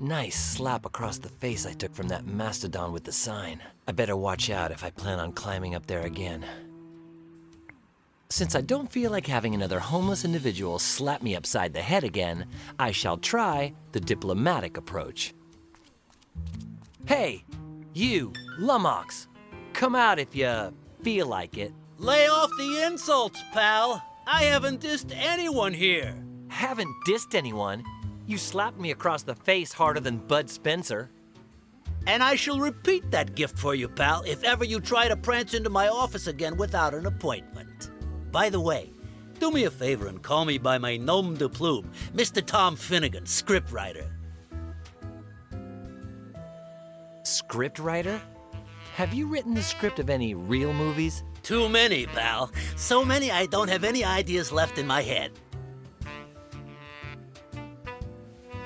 Nice slap across the face I took from that mastodon with the sign. I better watch out if I plan on climbing up there again. Since I don't feel like having another homeless individual slap me upside the head again, I shall try the diplomatic approach. Hey, you, lummox, come out if you feel like it. Lay off the insults, pal. I haven't dissed anyone here. Haven't dissed anyone. You slapped me across the face harder than Bud Spencer. And I shall repeat that gift for you, pal, if ever you try to prance into my office again without an appointment. By the way, do me a favor and call me by my nom de plume, Mr. Tom Finnegan, scriptwriter. Scriptwriter? Have you written the script of any real movies? Too many, pal. So many I don't have any ideas left in my head.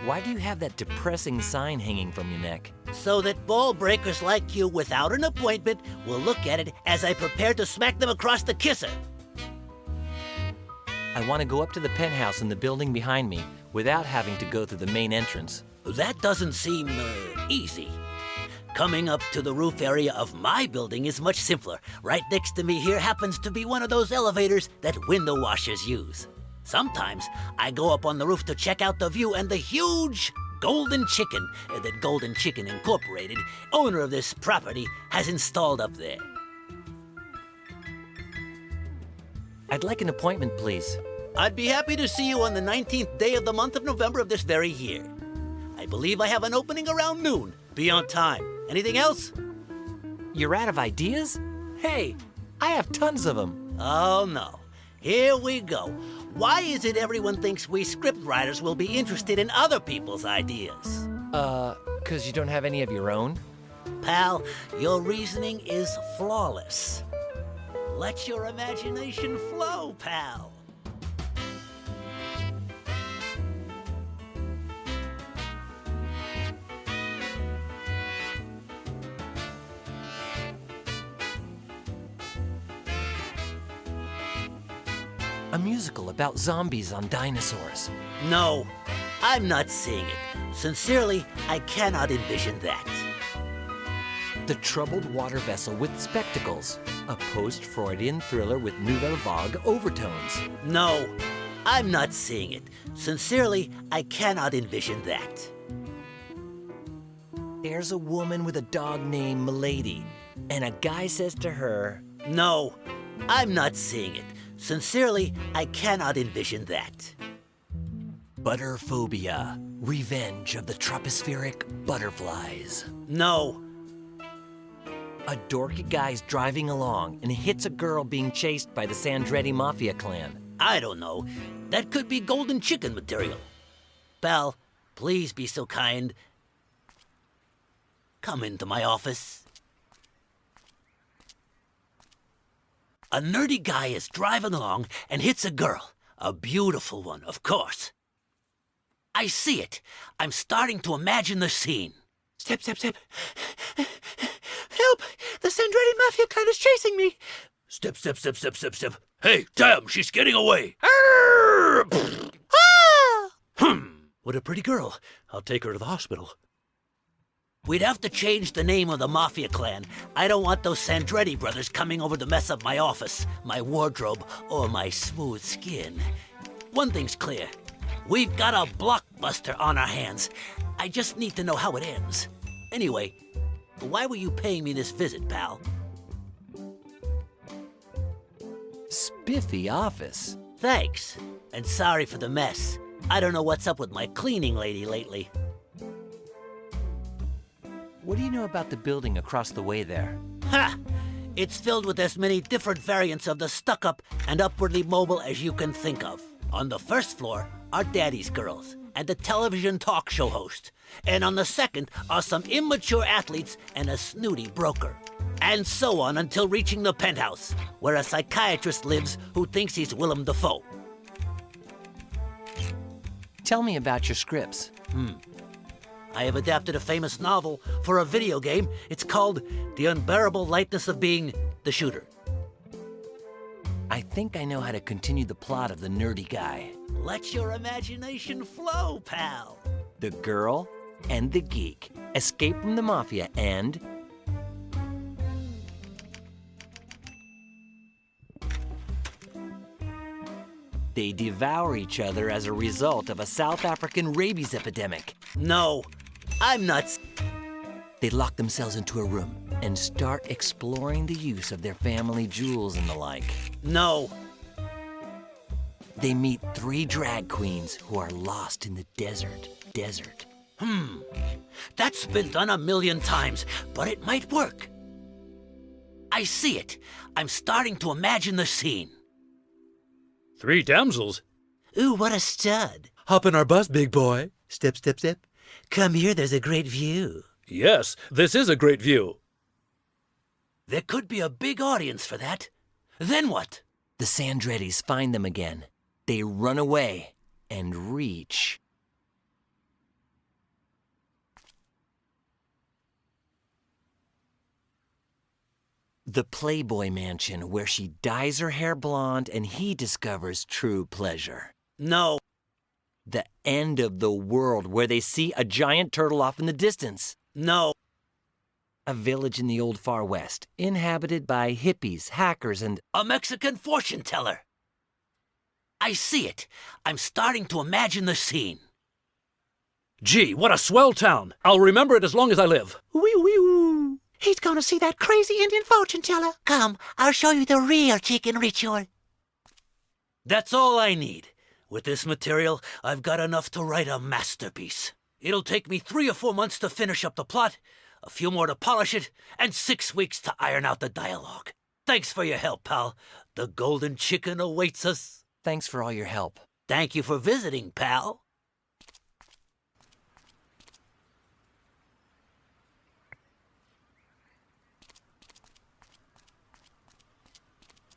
Why do you have that depressing sign hanging from your neck? So that ball breakers like you without an appointment will look at it as I prepare to smack them across the kisser. I want to go up to the penthouse in the building behind me without having to go through the main entrance. That doesn't seem easy. Coming up to the roof area of my building is much simpler. Right next to me here happens to be one of those elevators that window washers use. Sometimes I go up on the roof to check out the view and the huge golden chicken that Golden Chicken Incorporated, owner of this property, has installed up there. I'd like an appointment, please. I'd be happy to see you on the 19th day of the month of November of this very year. I believe I have an opening around noon. Be on time. Anything else? You're out of ideas? Hey, I have tons of them. Oh, no. Here we go. Why is it everyone thinks we scriptwriters will be interested in other people's ideas? 'Cause you don't have any of your own? Pal, your reasoning is flawless. Let your imagination flow, pal. A musical about zombies on dinosaurs. No, I'm not seeing it. Sincerely, I cannot envision that. The Troubled Water Vessel with Spectacles. A post-Freudian thriller with Nouvelle Vague overtones. No, I'm not seeing it. Sincerely, I cannot envision that. There's a woman with a dog named Milady, and a guy says to her, No, I'm not seeing it. Sincerely, I cannot envision that. Butterphobia. Revenge of the tropospheric butterflies. No. A dorky guy's driving along and hits a girl being chased by the Sandretti Mafia clan. I don't know. That could be Golden Chicken material. Pal, please be so kind. Come into my office. A nerdy guy is driving along and hits a girl. A beautiful one, of course. I see it. I'm starting to imagine the scene. Step, step, step. Help! The Sandretti Mafia clan is chasing me. Step, step, step, step, step, step. Hey, damn, she's getting away. Ah! What a pretty girl. I'll take her to the hospital. We'd have to change the name of the Mafia clan. I don't want those Sandretti brothers coming over to mess up my office, my wardrobe, or my smooth skin. One thing's clear. We've got a blockbuster on our hands. I just need to know how it ends. Anyway, why were you paying me this visit, pal? Spiffy office. Thanks. And sorry for the mess. I don't know what's up with my cleaning lady lately. What do you know about the building across the way there? Ha! It's filled with as many different variants of the stuck-up and upwardly mobile as you can think of. On the first floor are Daddy's girls and a television talk show host. And on the second are some immature athletes and a snooty broker. And so on until reaching the penthouse, where a psychiatrist lives who thinks he's Willem Dafoe. Tell me about your scripts. I have adapted a famous novel for a video game. It's called The Unbearable Lightness of Being the Shooter. I think I know how to continue the plot of the nerdy guy. Let your imagination flow, pal. The girl? and the geek escape from the mafia and they devour each other as a result of a South African rabies epidemic. No, I'm not. They lock themselves into a room and start exploring the use of their family jewels and the like. No. They meet 3 drag queens who are lost in the desert. That's been done 1,000,000 times, but it might work. I see it. I'm starting to imagine the scene. 3 damsels? Ooh, what a stud. Hop in our bus, big boy. Step, step, step. Come here, there's a great view. Yes, this is a great view. There could be a big audience for that. Then what? The Sandrettis find them again. They run away and reach the Playboy Mansion, where she dyes her hair blonde and he discovers true pleasure. No. The end of the world, where they see a giant turtle off in the distance. No. A village in the old Far West, inhabited by hippies, hackers, and A Mexican fortune teller. I see it. I'm starting to imagine the scene. Gee, what a swell town. I'll remember it as long as I live. Wee wee woo. He's gonna see that crazy Indian fortune teller. Come, I'll show you the real chicken ritual. That's all I need. With this material, I've got enough to write a masterpiece. It'll take me 3 or 4 months to finish up the plot, a few more to polish it, and 6 weeks to iron out the dialogue. Thanks for your help, pal. The golden chicken awaits us. thanks for all your help. Thank you for visiting, pal.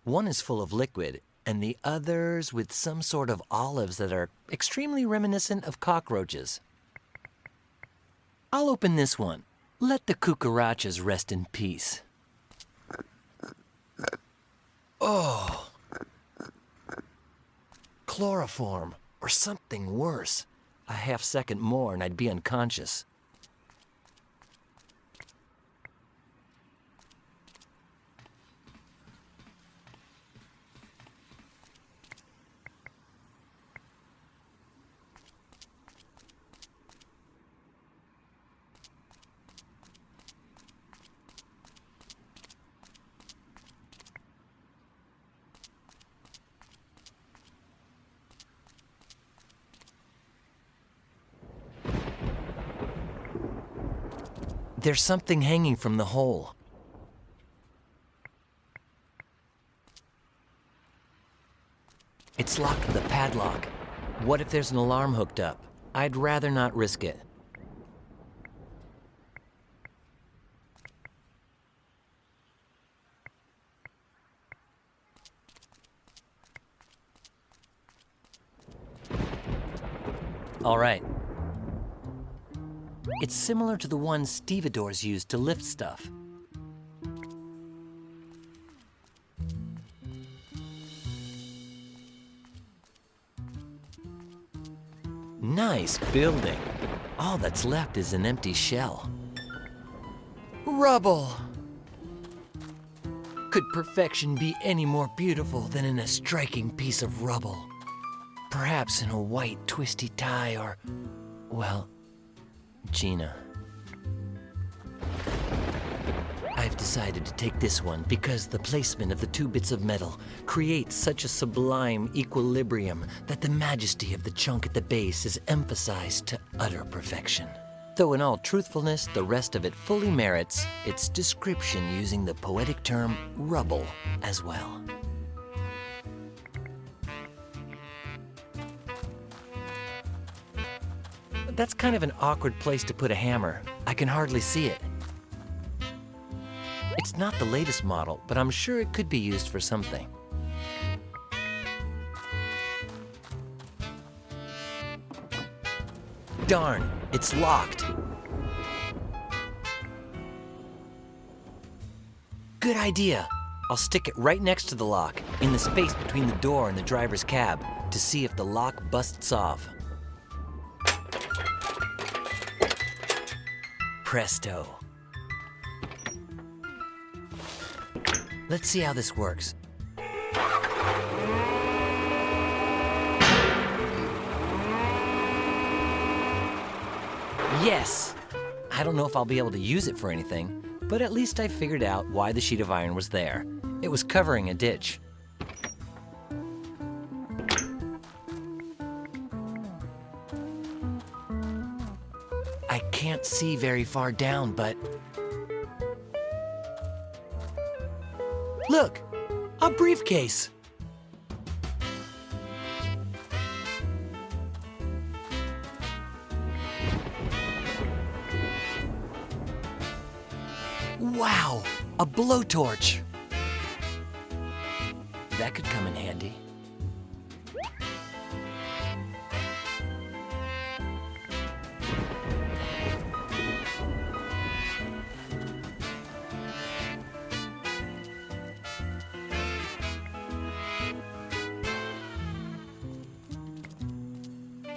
One is full of liquid, and the other's with some sort of olives that are extremely reminiscent of cockroaches. I'll open this one. Let the cucarachas rest in peace. Oh. Chloroform, or something worse. A half second more and I'd be unconscious. There's something hanging from the hole. It's locked with a padlock. What if there's an alarm hooked up? I'd rather not risk it. All right. It's similar to the one stevedores use to lift stuff. Nice building. All that's left is an empty shell. Rubble! Could perfection be any more beautiful than in a striking piece of rubble? Perhaps in a white twisty tie or, well, Gina. I've decided to take this one because the placement of the 2 bits of metal creates such a sublime equilibrium that the majesty of the chunk at the base is emphasized to utter perfection. Though in all truthfulness, the rest of it fully merits its description using the poetic term rubble as well. That's kind of an awkward place to put a hammer. I can hardly see it. It's not the latest model, but I'm sure it could be used for something. Darn, it's locked. Good idea. I'll stick it right next to the lock, in the space between the door and the driver's cab, to see if the lock busts off. presto. Let's see how this works. Yes! I don't know if I'll be able to use it for anything, but at least I figured out why the sheet of iron was there. It was covering a ditch. I can't see very far down, but... Look! A briefcase! Wow! A blowtorch! That could come in handy.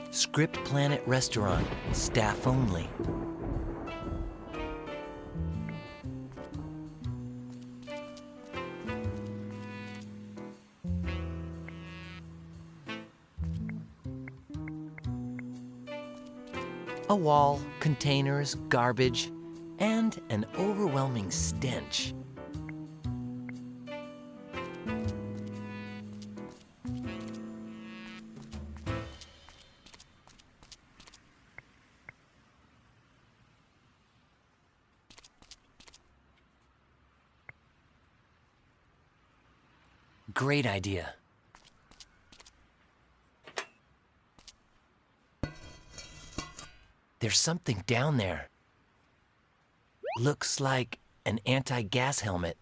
Script Planet Restaurant, staff only. A wall, containers, garbage, and an overwhelming stench. Great idea. There's something down there. Looks like an anti-gas helmet.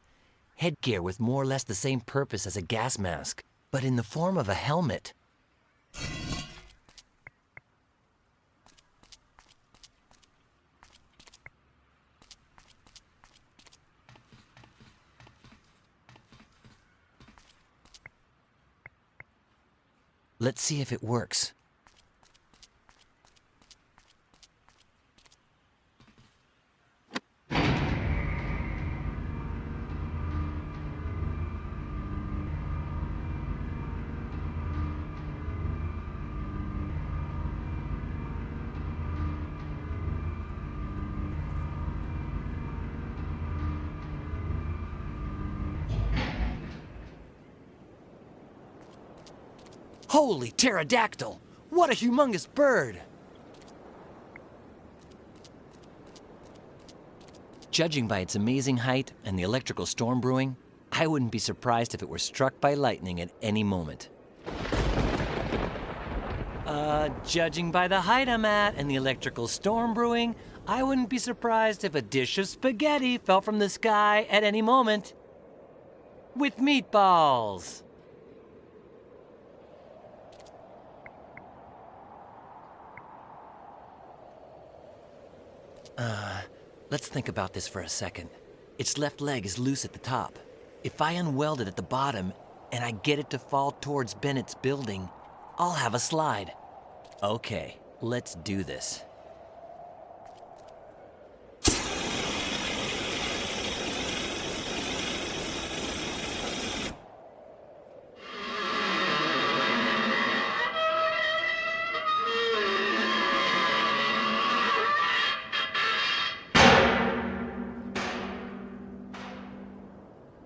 Headgear with more or less the same purpose as a gas mask, but in the form of a helmet. Let's see if it works. Holy pterodactyl! What a humongous bird! Judging by its amazing height and the electrical storm brewing, I wouldn't be surprised if it were struck by lightning at any moment. Judging by the height I'm at and the electrical storm brewing, I wouldn't be surprised if a dish of spaghetti fell from the sky at any moment. With meatballs! Let's think about this for a second. Its left leg is loose at the top. If I unweld it at the bottom and I get it to fall towards Bennett's building, I'll have a slide. Okay, let's do this.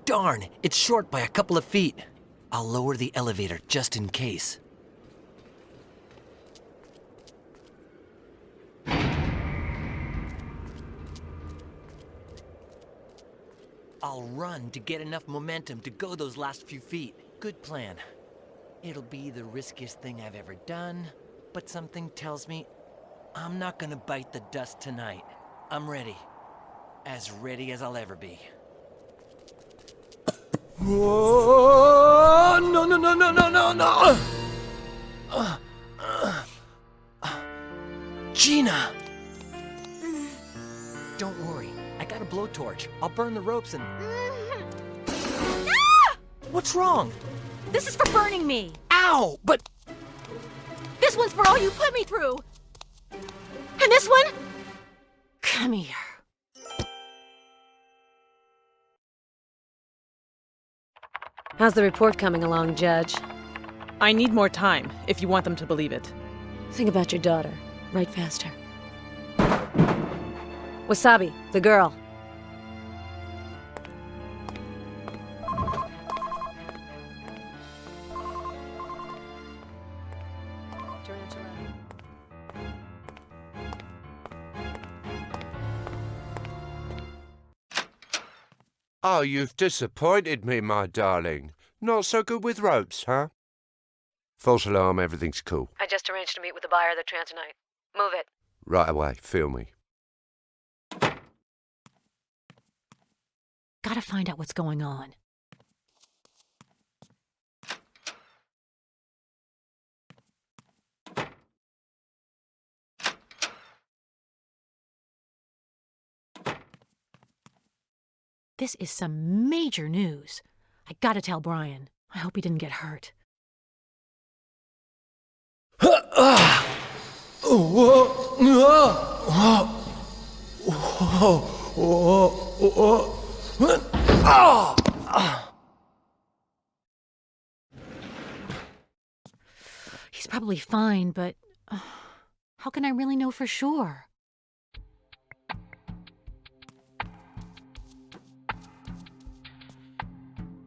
Darn, it's short by a couple of feet. I'll lower the elevator just in case. I'll run to get enough momentum to go those last few feet. Good plan. It'll be the riskiest thing I've ever done, but something tells me I'm not gonna bite the dust tonight. I'm ready. As ready as I'll ever be. Whoa! No, no, no, no, no, no, no! Gina! Don't worry, I got a blowtorch. I'll burn the ropes and... Ah! What's wrong? This is for burning me. Ow! But... This one's for all you put me through. And this one? Come here. How's the report coming along, Judge? I need more time, if you want them to believe it. Think about your daughter. Write faster. Wasabi, the girl. Oh, you've disappointed me, my darling. Not so good with ropes, huh? False alarm, everything's cool. I just arranged to meet with the buyer of the Transonite. Move it. Right away, feel me. Gotta find out what's going on. This is some major news. I gotta tell Brian. I hope he didn't get hurt. He's probably fine, but how can I really know for sure?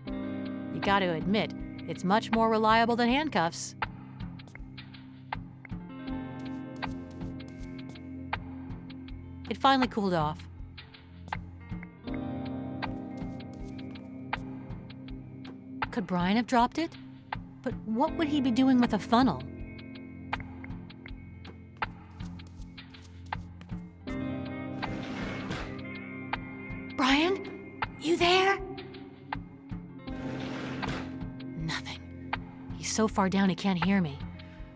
You gotta admit, it's much more reliable than handcuffs. It finally cooled off. Could Brian have dropped it? But what would he be doing with a funnel? Brian? You there? Nothing. He's so far down he can't hear me.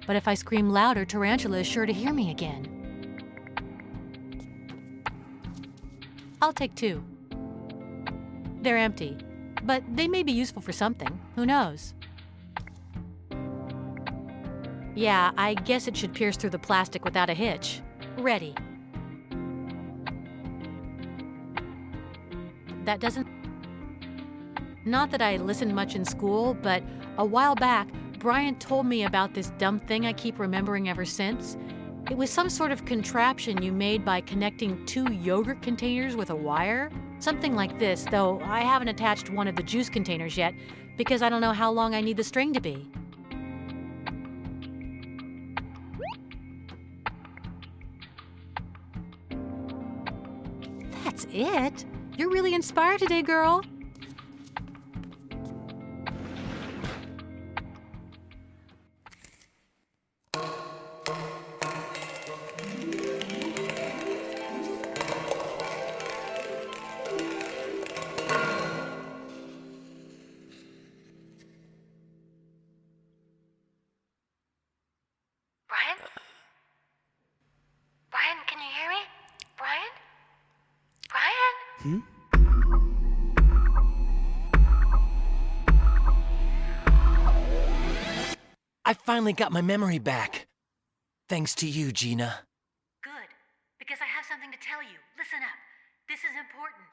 But if I scream louder, Tarantula is sure to hear me again. I'll take 2. They're empty, but they may be useful for something. Who knows? Yeah, I guess it should pierce through the plastic without a hitch. Ready. That doesn't... Not that I listened much in school, but a while back, Brian told me about this dumb thing I keep remembering ever since. It was some sort of contraption you made by connecting 2 yogurt containers with a wire. Something like this, though I haven't attached one of the juice containers yet because I don't know how long I need the string to be. That's it? You're really inspired today, girl. Brian, can you hear me? Brian? Brian? I finally got my memory back. Thanks to you, Gina. Good, because I have something to tell you. Listen up. This is important.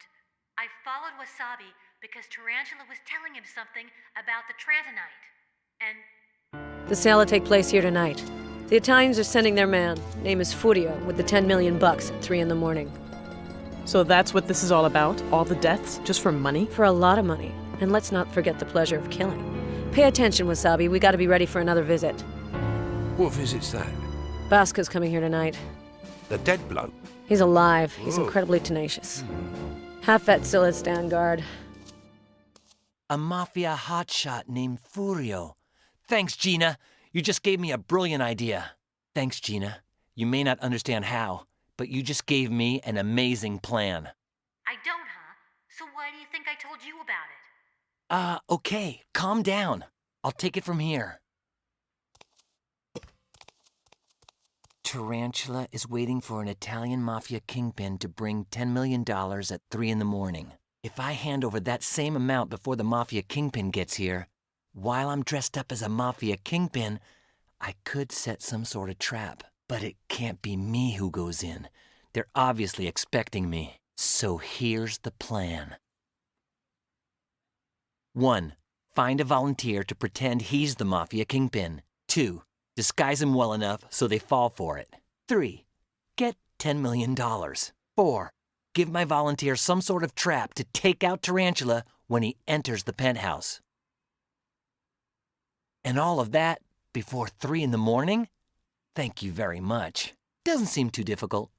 I followed Wasabi because Tarantula was telling him something about the Transonite. And The sale will take place here tonight. The Italians are sending their man. Name is Furio, with the 10 million bucks at 3 in the morning. So that's what this is all about? All the deaths, just for money? For a lot of money. And let's not forget the pleasure of killing. Pay attention, Wasabi. We gotta be ready for another visit. What visit's that? Bosco's coming here tonight. The dead bloke? He's alive. He's Oh. incredibly tenacious. Half-Vet still at stand guard. A mafia hotshot named Furio. Thanks, Gina. You just gave me a brilliant idea. Thanks, Gina. You may not understand how, but you just gave me an amazing plan. I don't, huh? So why do you think I told you about it? Okay. Calm down. I'll take it from here. Tarantula is waiting for an Italian mafia kingpin to bring $10 million at 3 in the morning. If I hand over that same amount before the mafia kingpin gets here, while I'm dressed up as a mafia kingpin, I could set some sort of trap. But it can't be me who goes in. They're obviously expecting me. So here's the plan. 1. Find a volunteer to pretend he's the mafia kingpin. 2. Disguise him well enough so they fall for it. 3. Get $10 million. 4. Give my volunteer some sort of trap to take out Tarantula when he enters the penthouse. And all of that before 3 in the morning? Thank you very much. Doesn't seem too difficult.